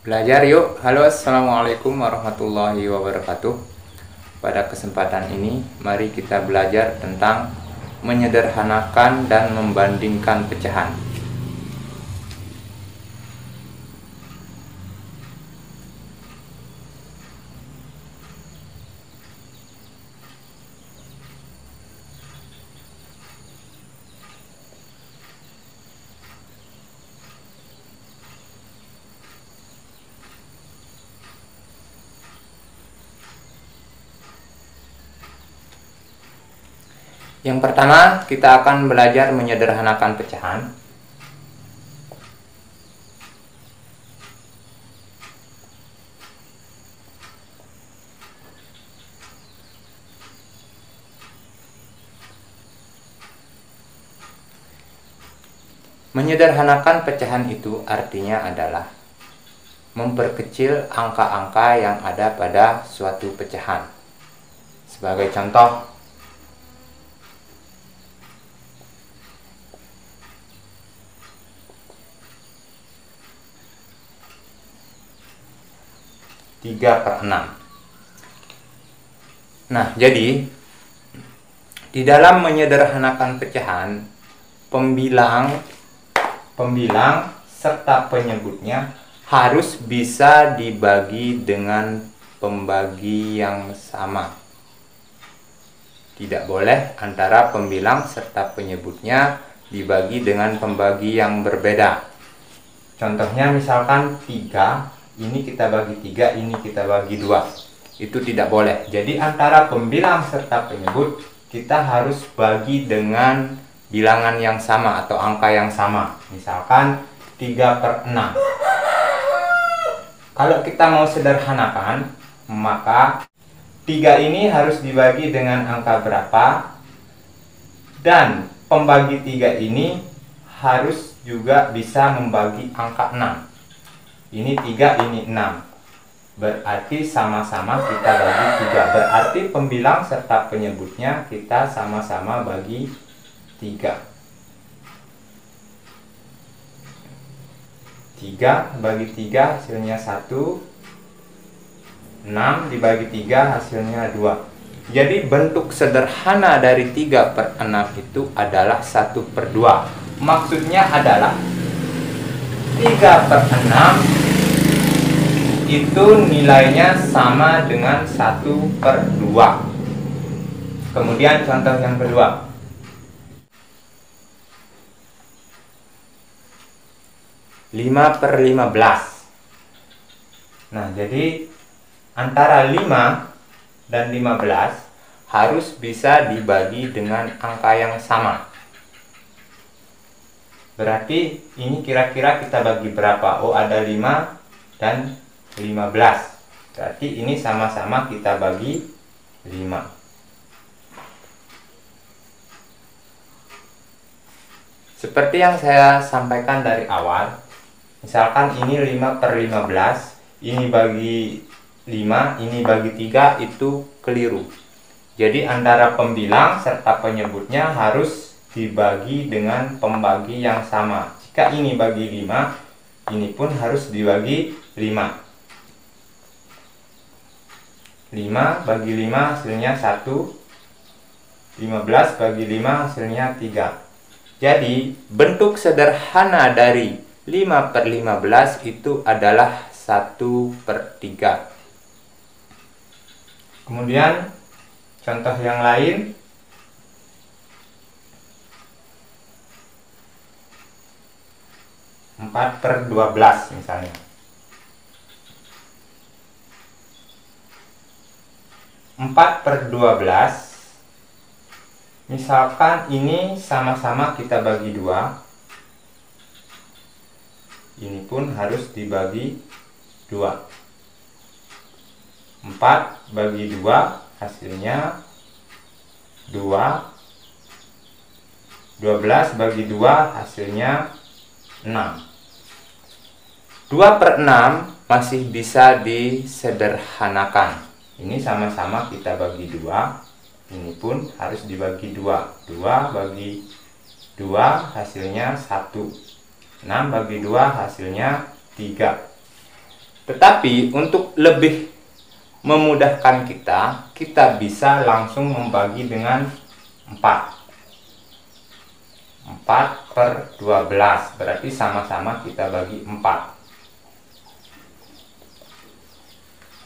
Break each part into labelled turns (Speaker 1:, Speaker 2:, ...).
Speaker 1: Belajar yuk. Halo, assalamualaikum warahmatullahi wabarakatuh. Pada kesempatan ini, mari kita belajar tentang menyederhanakan dan membandingkan pecahan. Yang pertama, kita akan belajar menyederhanakan pecahan. Menyederhanakan pecahan itu artinya adalah memperkecil angka-angka yang ada pada suatu pecahan. Sebagai contoh, 3/6. Nah, jadi di dalam menyederhanakan pecahan, pembilang serta penyebutnya harus bisa dibagi dengan pembagi yang sama. Tidak boleh antara pembilang serta penyebutnya dibagi dengan pembagi yang berbeda. Contohnya misalkan 3, ini kita bagi 3, ini kita bagi 2. Itu tidak boleh. Jadi antara pembilang serta penyebut kita harus bagi dengan bilangan yang sama atau angka yang sama. Misalkan 3/6. Kalau kita mau sederhanakan, maka 3 ini harus dibagi dengan angka berapa, dan pembagi 3 ini harus juga bisa membagi angka 6. Ini 3, ini 6. Berarti sama-sama kita bagi 3. Berarti pembilang serta penyebutnya kita sama-sama bagi 3. 3 bagi 3 hasilnya 1. 6 dibagi 3 hasilnya 2. Jadi bentuk sederhana dari 3/6 itu adalah 1/2. Maksudnya adalah 3/6 itu nilainya sama dengan 1/2. Kemudian contoh yang kedua, 5/15. Nah, jadi antara 5 dan 15 harus bisa dibagi dengan angka yang sama. Berarti ini kira-kira kita bagi berapa? Oh, ada 5 dan 15. Berarti ini sama-sama kita bagi 5. Seperti yang saya sampaikan dari awal, misalkan ini 5/15, ini bagi 5, ini bagi 3, itu keliru. Jadi antara pembilang serta penyebutnya harus dibagi dengan pembagi yang sama. Jika ini bagi 5, ini pun harus dibagi 5. 5 bagi 5 hasilnya 1. 15 bagi 5 hasilnya 3. Jadi bentuk sederhana dari 5/15 itu adalah 1/3. Kemudian contoh yang lain, 4/12 misalnya. 4/12, misalkan ini sama-sama kita bagi 2, ini pun harus dibagi 2. 4 bagi 2 hasilnya 2. 12 bagi 2 hasilnya 6. 2/6 masih bisa disederhanakan. Ini sama-sama kita bagi 2, ini pun harus dibagi 2. 2 bagi 2 hasilnya 1. 6 bagi 2 hasilnya 3. Tetapi untuk lebih memudahkan kita bisa langsung membagi dengan 4. 4/12 berarti sama-sama kita bagi 4.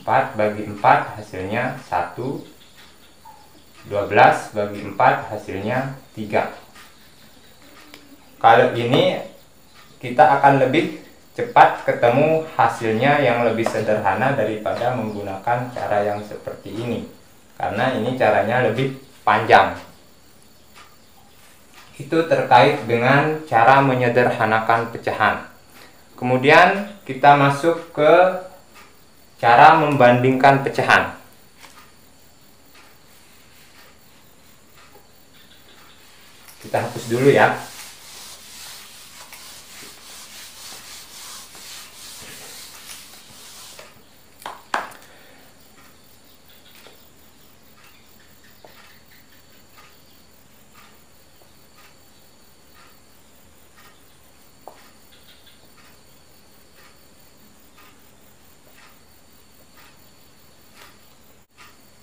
Speaker 1: 4 bagi 4 hasilnya 1. 12 bagi 4 hasilnya 3. Kalau ini kita akan lebih cepat ketemu hasilnya yang lebih sederhana daripada menggunakan cara yang seperti ini, karena ini caranya lebih panjang. Itu terkait dengan cara menyederhanakan pecahan. Kemudian kita masuk ke cara membandingkan pecahan. Kita hapus dulu ya.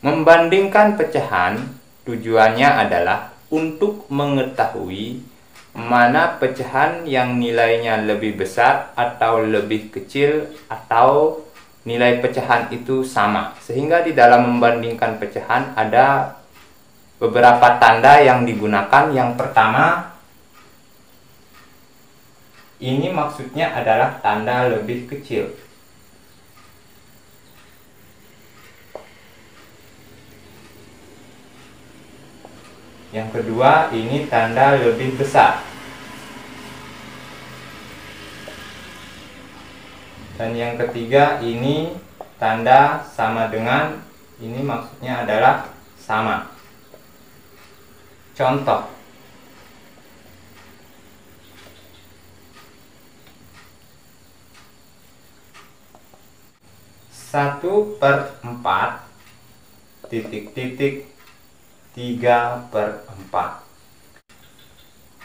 Speaker 1: Membandingkan pecahan tujuannya adalah untuk mengetahui mana pecahan yang nilainya lebih besar atau lebih kecil, atau nilai pecahan itu sama. Sehingga di dalam membandingkan pecahan ada beberapa tanda yang digunakan. Yang pertama, ini maksudnya adalah tanda lebih kecil. Yang kedua, ini tanda lebih besar. Dan yang ketiga, ini tanda sama dengan, ini maksudnya adalah sama. Contoh. Satu per 4 titik-titik 3/4.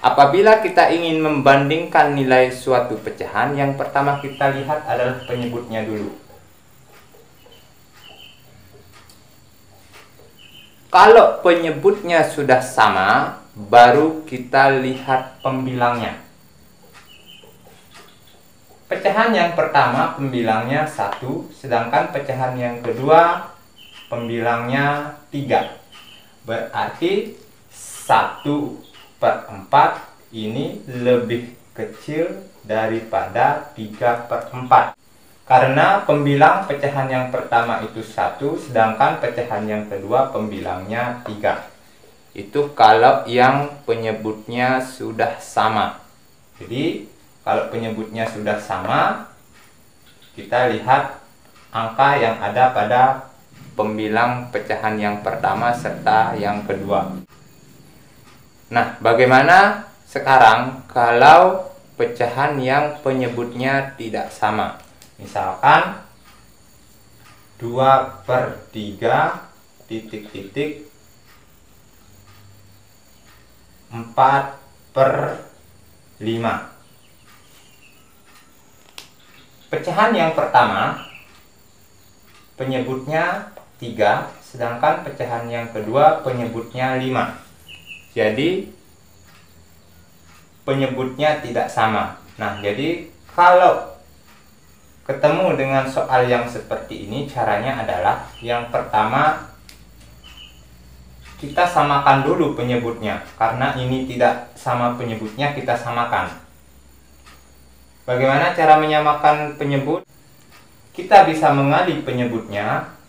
Speaker 1: Apabila kita ingin membandingkan nilai suatu pecahan, yang pertama kita lihat adalah penyebutnya dulu. Kalau penyebutnya sudah sama, baru kita lihat pembilangnya. Pecahan yang pertama pembilangnya 1, sedangkan pecahan yang kedua pembilangnya 3. Berarti 1/4 ini lebih kecil daripada 3/4. Karena pembilang pecahan yang pertama itu 1, sedangkan pecahan yang kedua pembilangnya 3. Itu kalau yang penyebutnya sudah sama. Jadi kalau penyebutnya sudah sama, kita lihat angka yang ada pada pembilang pecahan yang pertama serta yang kedua. Nah, bagaimana sekarang kalau pecahan yang penyebutnya tidak sama? Misalkan 2/3 titik-titik 4/5. Pecahan yang pertama penyebutnya 3, sedangkan pecahan yang kedua penyebutnya 5. Jadi penyebutnya tidak sama. Nah, jadi kalau ketemu dengan soal yang seperti ini, caranya adalah yang pertama kita samakan dulu penyebutnya. Karena ini tidak sama penyebutnya, kita samakan. Bagaimana cara menyamakan penyebut? Kita bisa mengalih penyebutnya,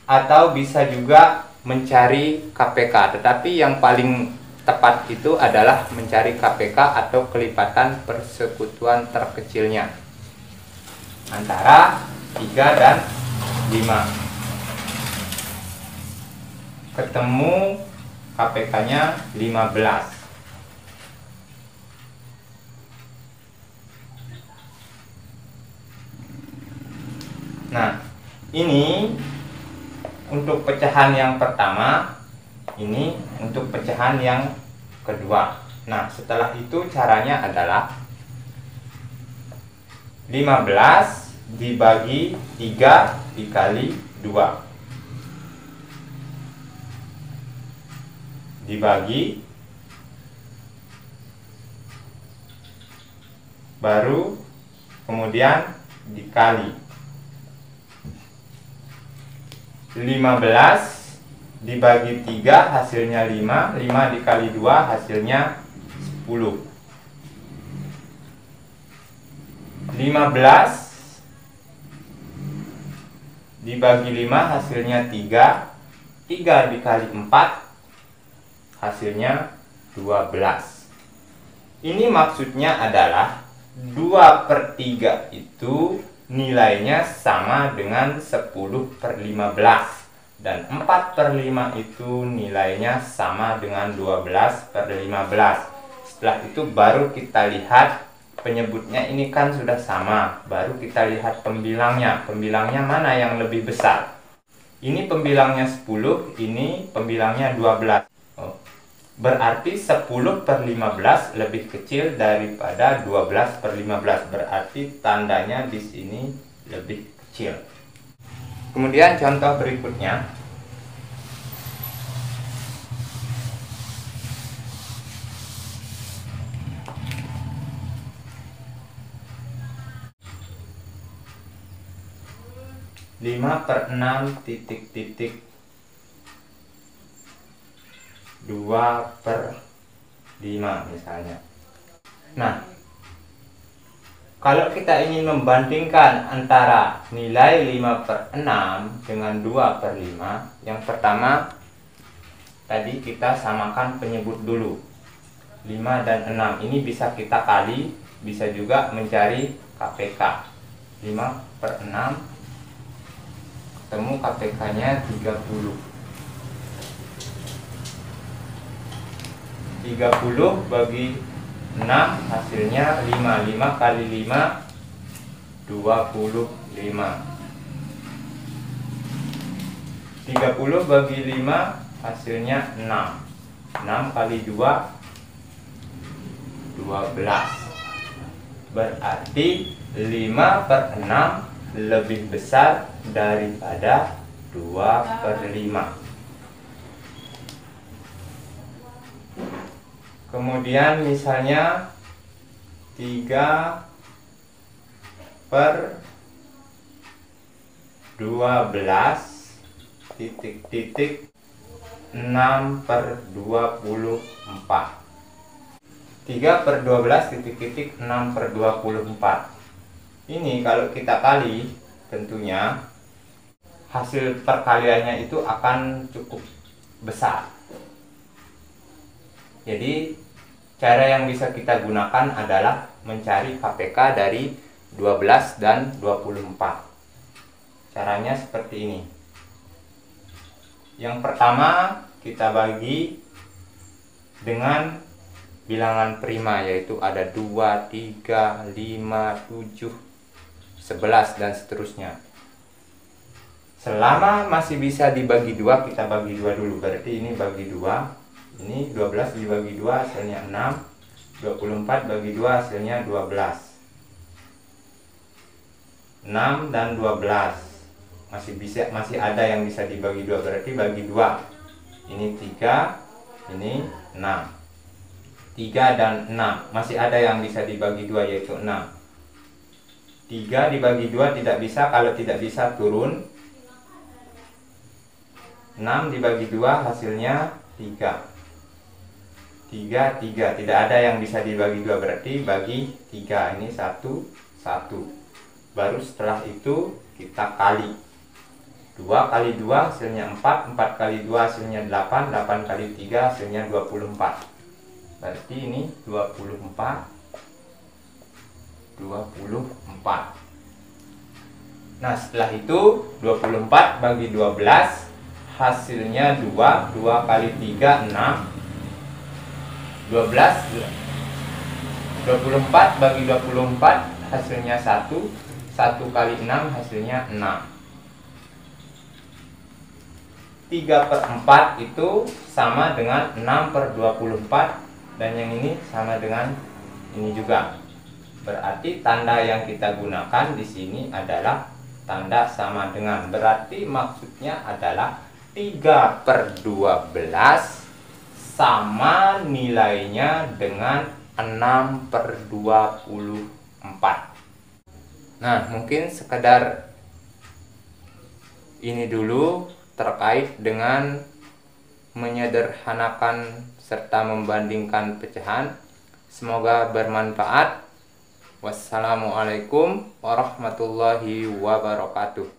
Speaker 1: atau bisa juga mencari KPK. Tetapi yang paling tepat itu adalah mencari KPK atau kelipatan persekutuan terkecilnya antara 3 dan 5. Ketemu KPK-nya 15. Nah, ini untuk pecahan yang pertama, ini untuk pecahan yang kedua. Nah, setelah itu caranya adalah 15 dibagi 3 dikali 2 dibagi, baru kemudian dikali. 15 dibagi 3 hasilnya 5, 5 dikali 2 hasilnya 10. 15 dibagi 5 hasilnya 3, 3 dikali 4 hasilnya 12. Ini maksudnya adalah 2/3 itu nilainya sama dengan 10/15 dan 4/5 itu nilainya sama dengan 12/15. Setelah itu baru kita lihat penyebutnya ini kan sudah sama, baru kita lihat pembilangnya. Pembilangnya mana yang lebih besar? Ini pembilangnya 10, ini pembilangnya 12. Berarti 10/15 lebih kecil daripada 12/15. Berarti tandanya di sini lebih kecil. Kemudian contoh berikutnya. Lima per 6 titik titik 2/5 misalnya. Nah, kalau kita ingin membandingkan antara nilai 5/6 dengan 2/5, yang pertama tadi kita samakan penyebut dulu. 5 dan 6 ini bisa kita kali, bisa juga mencari KPK. 5/6 ketemu KPK-nya 30. 30 bagi 6 hasilnya 5. 5 kali 5 25. 30 bagi 5 hasilnya 6. 6 kali 2 12. Berarti 5/6 lebih besar daripada 2/5. Kemudian misalnya 3/12 titik titik 6/24. 3/12 titik titik 6/24. Ini kalau kita kali, tentunya hasil perkaliannya itu akan cukup besar. Jadi cara yang bisa kita gunakan adalah mencari KPK dari 12 dan 24. Caranya seperti ini. Yang pertama kita bagi dengan bilangan prima, yaitu ada 2, 3, 5, 7, 11 dan seterusnya. Selama masih bisa dibagi 2, kita bagi 2 dulu. Berarti ini bagi 2. Ini 12 dibagi 2 hasilnya 6. 24 bagi 2 hasilnya 12. 6 dan 12. Masih ada yang bisa dibagi 2, berarti bagi 2. Ini 3, ini 6. 3 dan 6. Masih ada yang bisa dibagi 2, yaitu 6. 3 dibagi 2 tidak bisa, kalau tidak bisa turun. 6 dibagi 2 hasilnya 3. 3, 3. Tidak ada yang bisa dibagi 2, berarti bagi 3. Ini 1, 1. Baru setelah itu kita kali. 2 kali 2 hasilnya 4. 4 kali 2 hasilnya 8. 8 kali 3 hasilnya 24. Berarti ini 24. Nah, setelah itu 24 bagi 12 hasilnya 2. 2 kali 3 6. 12. 24 bagi 24 hasilnya 1. 1 kali 6 hasilnya 6. 3/4 itu sama dengan 6/24, dan yang ini sama dengan ini juga. Berarti tanda yang kita gunakan di sini adalah tanda sama dengan. Berarti maksudnya adalah 3/12 sama nilainya dengan 6/24. Nah, mungkin sekedar ini dulu terkait dengan menyederhanakan serta membandingkan pecahan. Semoga bermanfaat. Wassalamualaikum warahmatullahi wabarakatuh.